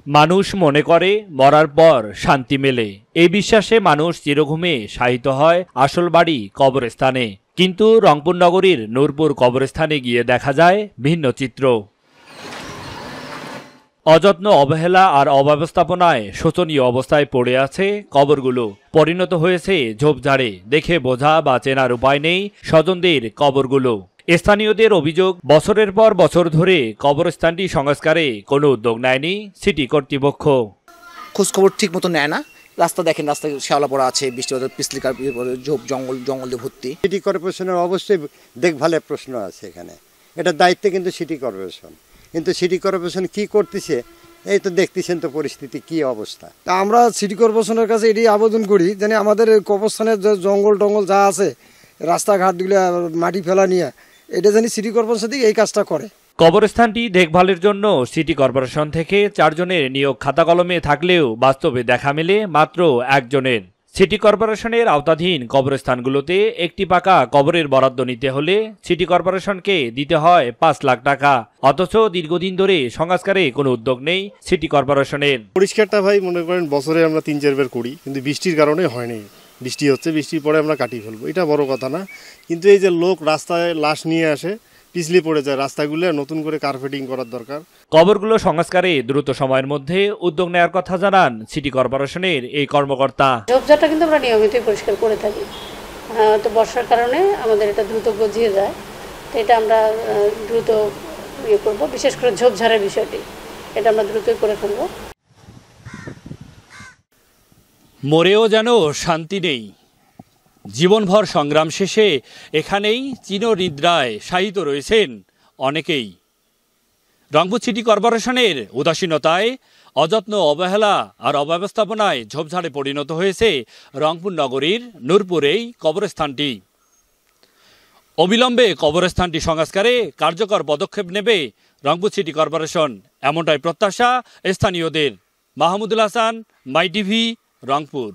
মানুষ মনে করে মরার পর শান্তি মেলে। এই বিশ্বাসে মানুষ চিরঘুমে শায়িত হয় আসল বাড়ি কবরস্থানে। কিন্তু রংপুর নগরীর নূরপুর কবরস্থানে গিয়ে দেখা যায় ভিন্ন চিত্র। অযত্ন, অবহেলা আর অব্যবস্থাপনায় শোচনীয় অবস্থায় পড়ে আছে কবরগুলো। পরিণত হয়েছে ঝোপঝাড়ে। দেখে বোঝা বা চেনার উপায় নেই স্বজনদের কবরগুলো। স্থানীয়দের অভিযোগ, বছরের পর বছর ধরে কবরস্থানটি সংস্কারে কোনো উদ্যোগ নেয়নি সিটি কর্তৃপক্ষ। খোঁজখবর ঠিক মতো নেয় না। রাস্তা দেখেন, রাস্তায় শ্যাওলা পড়া আছে, বৃষ্টি পিছলিকার ঝোপ জঙ্গল দিয়ে ভর্তি। সিটি কর্পোরেশনের অবশ্যই দেখভালের প্রশ্ন আছে এখানে। এটা দায়িত্ব কিন্তু সিটি কর্পোরেশন। কিন্তু সিটি কর্পোরেশন কি করতেছে, এই তো দেখতেছেন তো পরিস্থিতি কি অবস্থা। আমরা সিটি কর্পোরেশনের কাছে এটি আবেদন করি যেন আমাদের কবরস্থানের যে জঙ্গল যা আছে, রাস্তাঘাটগুলো মাটি ফেলা নিয়ে, এটা জানি সিটি কর্পোরেশন থেকে এই কাজটা করে। কবরস্থানটি দেখভালের জন্য সিটি কর্পোরেশন থেকে 4 জনের নিয়োগ খাতা কলমে থাকলেও বাস্তবে দেখা মেলে মাত্র 1 জনের। সিটি কর্পোরেশনের আওতাধীন কবরস্থানগুলোতে একটি পাকা কবরের বরাদ্দ নিতে হলে সিটি কর্পোরেশনকে দিতে হয় 5 লাখ টাকা। অথচ দীর্ঘদিন ধরে সংস্কারে কোনো উদ্যোগ নেই সিটি কর্পোরেশনের। পরিষ্কারটা ভাই মনে করেন বছরে আমরা 3-4 বার করি, কিন্তু বৃষ্টির কারণে হয়নি। বৃষ্টি হচ্ছে, বৃষ্টির পরে আমরা কাটিয়ে ফেলবো, এটা বড় কথা না। কিন্তু এই যে লোক রাস্তায় লাশ নিয়ে আসে, পিছলে পড়ে যায়, রাস্তাগুলো নতুন করে কার্পেটিং করার দরকার। কবরগুলো সংস্কারে দ্রুত সময়ের মধ্যে উদ্যোগ নেওয়ার কথা জানান সিটি কর্পোরেশনের এই কর্মকর্তা। ঝোপঝাড়টা কিন্তু আমরা নিয়মিতই পরিষ্কার করে থাকি। তো বর্ষার কারণে আমাদের এটা দ্রুত গজিয়ে যায়, তো এটা আমরা দ্রুত করব। বিশেষ করে ঝোপঝাড়ের বিষয়টি এটা আমরা দ্রুতই করে ফেলব। মরেও যেন শান্তি নেই। জীবনভর সংগ্রাম শেষে এখানেই চিরনিদ্রায় শায়িত রয়েছেন অনেকেই। রংপুর সিটি কর্পোরেশনের উদাসীনতায়, অযত্ন, অবহেলা আর অব্যবস্থাপনায় ঝোপঝাড়ে পরিণত হয়েছে রংপুর নগরীর নূরপুরেই কবরস্থানটি। অবিলম্বে কবরস্থানটি সংস্কারে কার্যকর পদক্ষেপ নেবে রংপুর সিটি কর্পোরেশন, এমনটাই প্রত্যাশা স্থানীয়দের। মাহমুদুল হাসান, মাই টিভি, রংপুর।